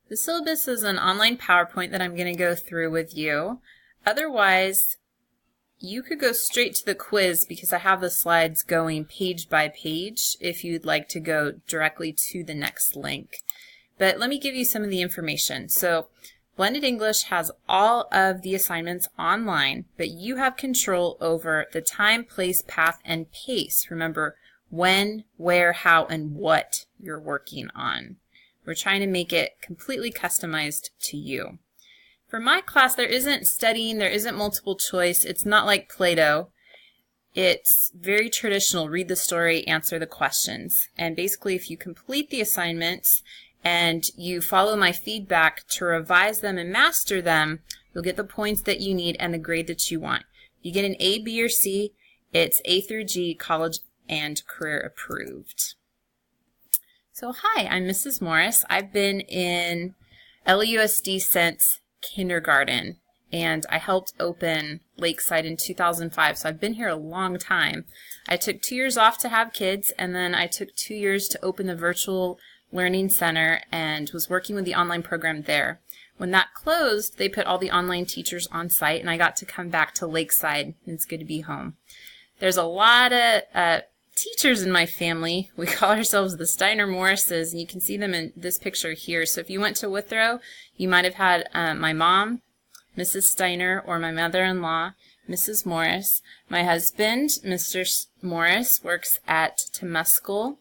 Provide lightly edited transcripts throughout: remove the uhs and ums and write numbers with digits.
The syllabus is an online PowerPoint that I'm going to go through with you. Otherwise, you could go straight to the quiz because I have the slides going page by page if you'd like to go directly to the next link. But let me give you some of the information. So, Blended English has all of the assignments online, but you have control over the time, place, path, and pace. Remember when, where, how, and what you're working on. We're trying to make it completely customized to you. For my class, there isn't studying, there isn't multiple choice. It's not like Play-Doh. It's very traditional. Read the story, answer the questions. And basically, if you complete the assignments and you follow my feedback to revise them and master them, you'll get the points that you need and the grade that you want. You get an A, B, or C. It's A through G, college and career approved. So hi, I'm Mrs. Morris. I've been in LAUSD since kindergarten, and I helped open Lakeside in 2005, so I've been here a long time. I took 2 years off to have kids, and then I took 2 years to open the virtual learning center and was working with the online program there. When that closed, they put all the online teachers on site, and I got to come back to Lakeside, and it's good to be home. There's a lot of teachers in my family. We call ourselves the Steiner Morrises, and you can see them in this picture here. So if you went to Withrow, you might have had my mom, Mrs. Steiner, or my mother-in-law, Mrs. Morris. My husband, Mr. Morris, works at Temescal.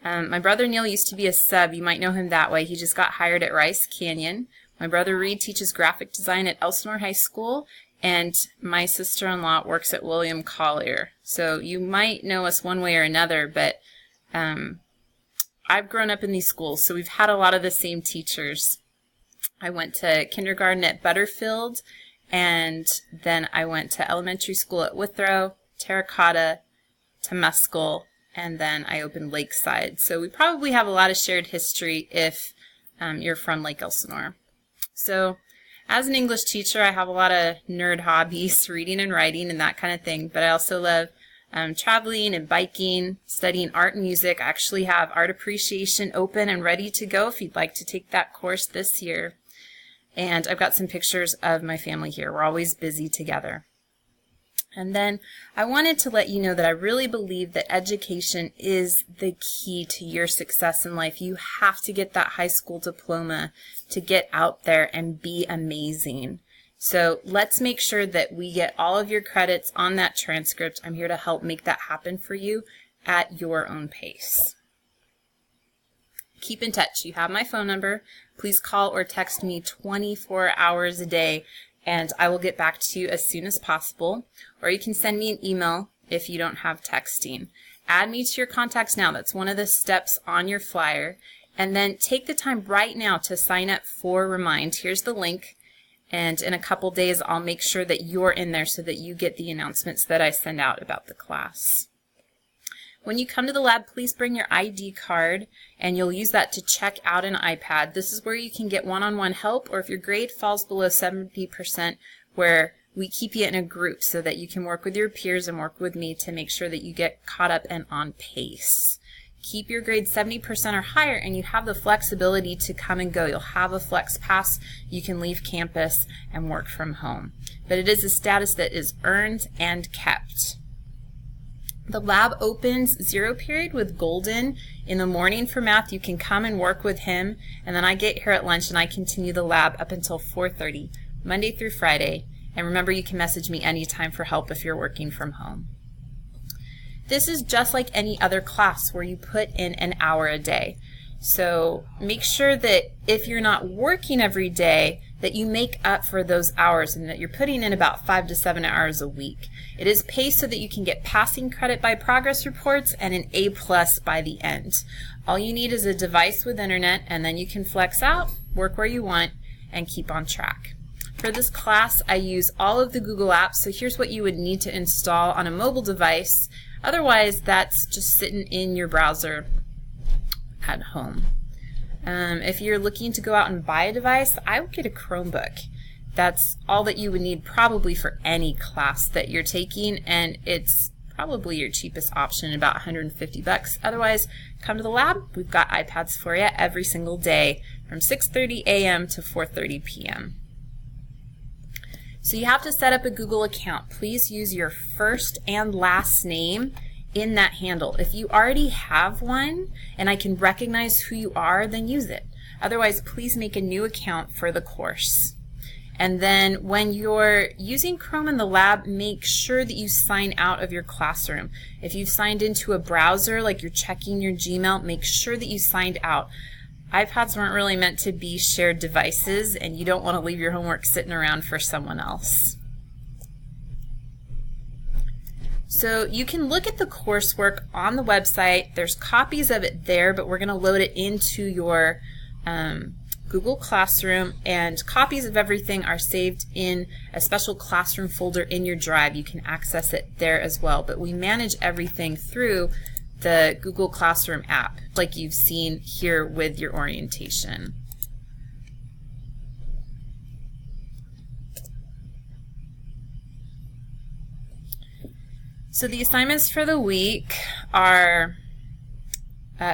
My brother Neil used to be a sub. You might know him that way. He just got hired at Rice Canyon. My brother Reed teaches graphic design at Elsinore High School. And my sister-in-law works at William Collier. So you might know us one way or another, but I've grown up in these schools, so we've had a lot of the same teachers. I went to kindergarten at Butterfield, and then I went to elementary school at Withrow, Terracotta, Temescal, and then I opened Lakeside. So we probably have a lot of shared history if you're from Lake Elsinore. So as an English teacher, I have a lot of nerd hobbies, reading and writing and that kind of thing, but I also love traveling and biking, studying art and music. I actually have art appreciation open and ready to go if you'd like to take that course this year. And I've got some pictures of my family here. We're always busy together. And then I wanted to let you know that I really believe that education is the key to your success in life. You have to get that high school diploma to get out there and be amazing. So let's make sure that we get all of your credits on that transcript. I'm here to help make that happen for you at your own pace. Keep in touch. You have my phone number. Please call or text me 24 hours a day, and I will get back to you as soon as possible. Or you can send me an email if you don't have texting. Add me to your contacts now. That's one of the steps on your flyer. And then take the time right now to sign up for Remind. Here's the link. And in a couple days, I'll make sure that you're in there so that you get the announcements that I send out about the class. When you come to the lab, please bring your ID card, and you'll use that to check out an iPad. This is where you can get one-on-one help, or if your grade falls below 70%, where we keep you in a group so that you can work with your peers and work with me to make sure that you get caught up and on pace. Keep your grade 70% or higher, and you have the flexibility to come and go. You'll have a flex pass. You can leave campus and work from home. But it is a status that is earned and kept. The lab opens 0 period with Golden in the morning for math. You can come and work with him, and then I get here at lunch and I continue the lab up until 4:30, Monday through Friday. And remember, you can message me anytime for help if you're working from home. This is just like any other class where you put in an hour a day. So make sure that if you're not working every day, that you make up for those hours and that you're putting in about 5 to 7 hours a week. It is paced so that you can get passing credit by progress reports and an A+ by the end. All you need is a device with internet, and then you can flex out, work where you want, and keep on track. For this class, I use all of the Google apps, so here's what you would need to install on a mobile device. Otherwise, that's just sitting in your browser at home. If you're looking to go out and buy a device, I would get a Chromebook. That's all that you would need probably for any class that you're taking, and it's probably your cheapest option, about $150. Otherwise, come to the lab. We've got iPads for you every single day from 6:30 a.m. to 4:30 p.m. So you have to set up a Google account. Please use your first and last name in that handle. If you already have one and I can recognize who you are, then use it. Otherwise, please make a new account for the course. And then when you're using Chrome in the lab, make sure that you sign out of your classroom. If you've signed into a browser, like you're checking your Gmail, make sure that you signed out. iPads weren't really meant to be shared devices, and you don't want to leave your homework sitting around for someone else. So you can look at the coursework on the website. There's copies of it there, but we're going to load it into your Google Classroom, and copies of everything are saved in a special classroom folder in your drive. You can access it there as well, but we manage everything through the Google Classroom app, like you've seen here with your orientation. So the assignments for the week are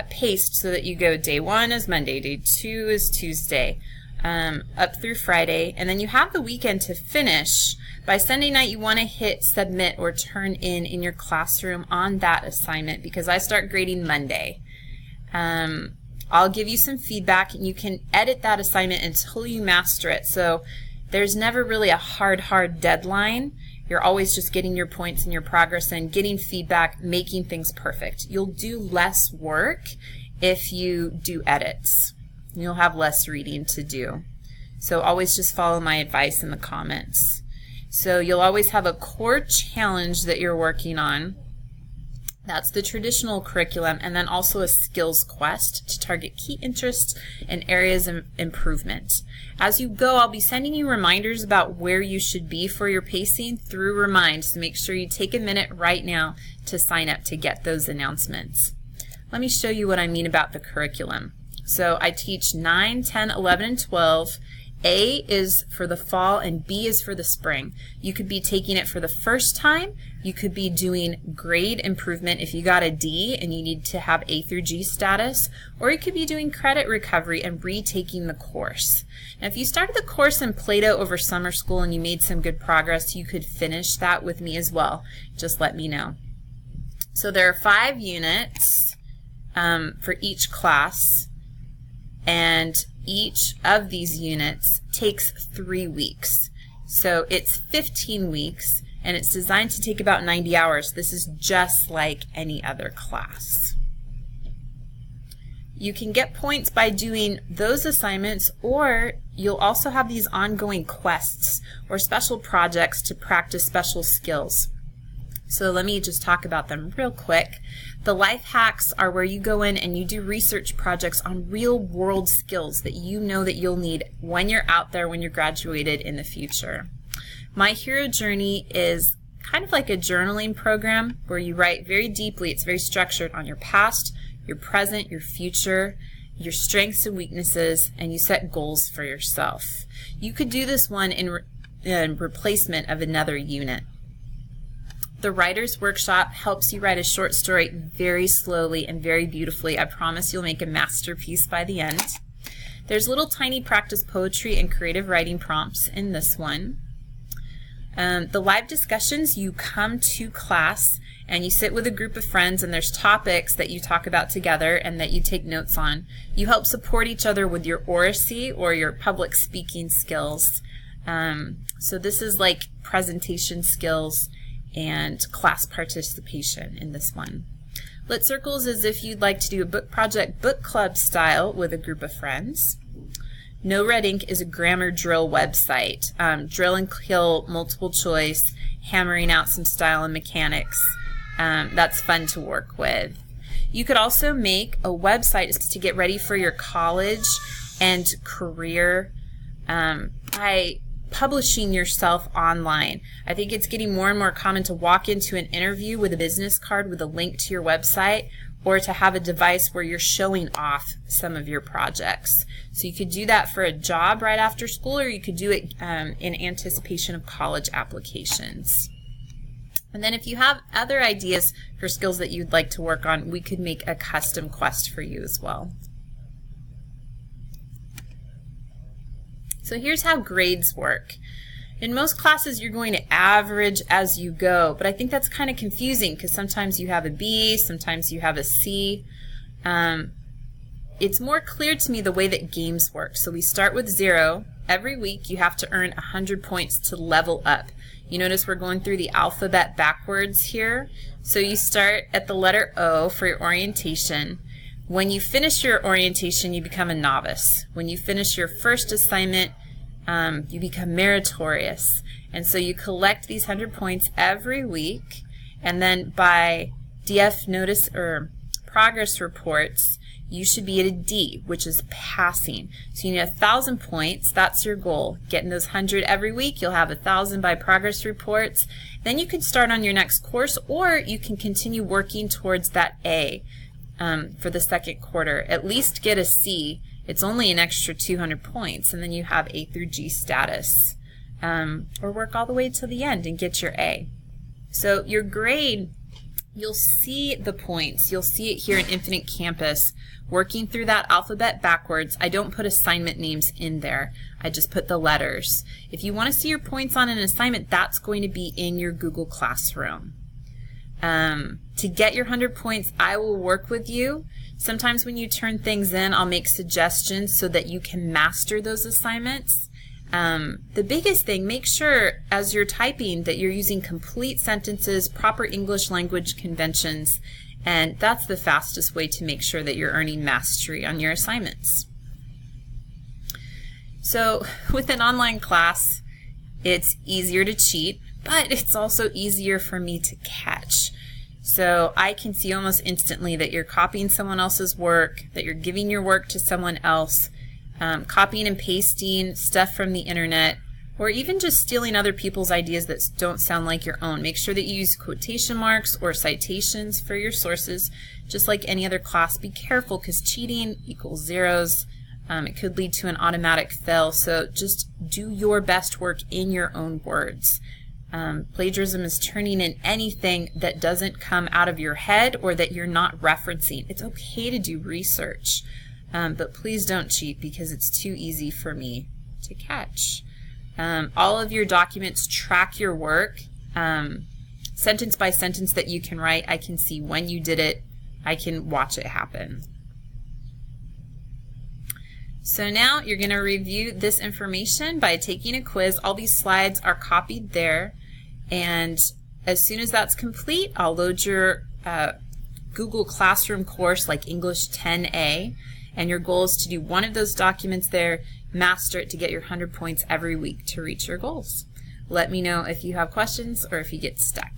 paced so that you go day 1 is Monday, day 2 is Tuesday, up through Friday, and then you have the weekend to finish. By Sunday night, you want to hit submit or turn in your classroom on that assignment, because I start grading Monday. I'll give you some feedback, and you can edit that assignment until you master it. So there's never really a hard deadline. You're always just getting your points and your progress and getting feedback, making things perfect. You'll do less work if you do edits. You'll have less reading to do. So always just follow my advice in the comments. So you'll always have a core challenge that you're working on. That's the traditional curriculum, and then also a skills quest to target key interests and areas of improvement. As you go, I'll be sending you reminders about where you should be for your pacing through Remind, so make sure you take a minute right now to sign up to get those announcements. Let me show you what I mean about the curriculum. So I teach 9, 10, 11, and 12. A is for the fall and B is for the spring. You could be taking it for the first time. You could be doing grade improvement if you got a D and you need to have A through G status, or you could be doing credit recovery and retaking the course. Now, if you started the course in Play-Doh over summer school and you made some good progress, you could finish that with me as well. Just let me know. So there are 5 units for each class, and each of these units takes 3 weeks. So it's 15 weeks, and it's designed to take about 90 hours. This is just like any other class. You can get points by doing those assignments, or you'll also have these ongoing quests or special projects to practice special skills. So let me just talk about them real quick. The life hacks are where you go in and you do research projects on real world skills that you know that you'll need when you're out there, when you're graduated in the future. My Hero Journey is kind of like a journaling program where you write very deeply. It's very structured on your past, your present, your future, your strengths and weaknesses, and you set goals for yourself. You could do this one in replacement of another unit. The Writer's Workshop helps you write a short story very slowly and very beautifully. I promise you'll make a masterpiece by the end. There's little tiny practice poetry and creative writing prompts in this one. The live discussions, you come to class and you sit with a group of friends, and there's topics that you talk about together and that you take notes on. You help support each other with your oracy or your public speaking skills. So this is like presentation skills and class participation in this one. Lit Circles is if you'd like to do a book project, book club style with a group of friends. No Red Ink is a grammar drill website. Drill and kill, multiple choice, hammering out some style and mechanics. That's fun to work with. You could also make a website to get ready for your college and career by publishing yourself online. I think it's getting more and more common to walk into an interview with a business card with a link to your website, or to have a device where you're showing off some of your projects. So you could do that for a job right after school, or you could do it in anticipation of college applications. And then if you have other ideas for skills that you'd like to work on, we could make a custom quest for you as well. So here's how grades work. In most classes, you're going to average as you go, but I think that's kind of confusing because sometimes you have a B, sometimes you have a C. It's more clear to me the way that games work. So we start with 0. Every week you have to earn 100 points to level up. You notice we're going through the alphabet backwards here. So you start at the letter O for your orientation. When you finish your orientation, you become a novice. When you finish your first assignment, you become meritorious. And so you collect these 100 points every week, and then by DF notice or progress reports, you should be at a D, which is passing. So you need 1,000 points. That's your goal. Getting those 100 every week, you'll have 1,000 by progress reports. Then you can start on your next course, or you can continue working towards that A for the second quarter. At least get a C. It's only an extra 200 points, and then you have A through G status. Or work all the way to the end and get your A. So your grade, you'll see the points. You'll see it here in Infinite Campus. Working through that alphabet backwards, I don't put assignment names in there. I just put the letters. If you want to see your points on an assignment, that's going to be in your Google Classroom. To get your 100 points, I will work with you. Sometimes when you turn things in, I'll make suggestions so that you can master those assignments. The biggest thing, make sure as you're typing that you're using complete sentences, proper English language conventions, and that's the fastest way to make sure that you're earning mastery on your assignments. So with an online class, it's easier to cheat, but it's also easier for me to catch. So I can see almost instantly that you're copying someone else's work, that you're giving your work to someone else, copying and pasting stuff from the internet, or even just stealing other people's ideas that don't sound like your own. Make sure that you use quotation marks or citations for your sources, just like any other class. Be careful because cheating equals zeros. It could lead to an automatic fail, so just do your best work in your own words. Plagiarism is turning in anything that doesn't come out of your head or that you're not referencing. It's okay to do research, but please don't cheat because it's too easy for me to catch. All of your documents track your work, sentence by sentence that you can write. I can see when you did it. I can watch it happen. So now you're going to review this information by taking a quiz. All these slides are copied there, and as soon as that's complete, I'll load your Google Classroom course like English 10A, and your goal is to do one of those documents there, master it to get your 100 points every week to reach your goals. Let me know if you have questions or if you get stuck.